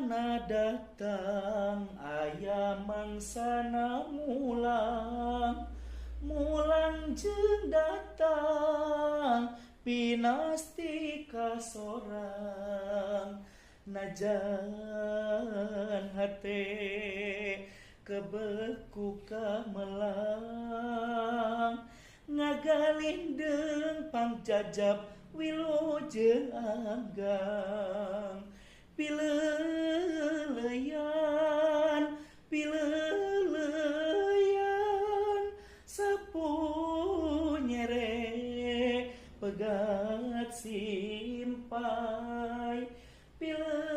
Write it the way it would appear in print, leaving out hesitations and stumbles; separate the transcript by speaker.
Speaker 1: mangsana datang aya mangsana mulang mulang jeung datang pinasti kasorang najan hate kebeku kamelang ngagalindeng pangjajab wilujeng anggang pileleyan pileleyan sapu nyere pegat simpai pileleyan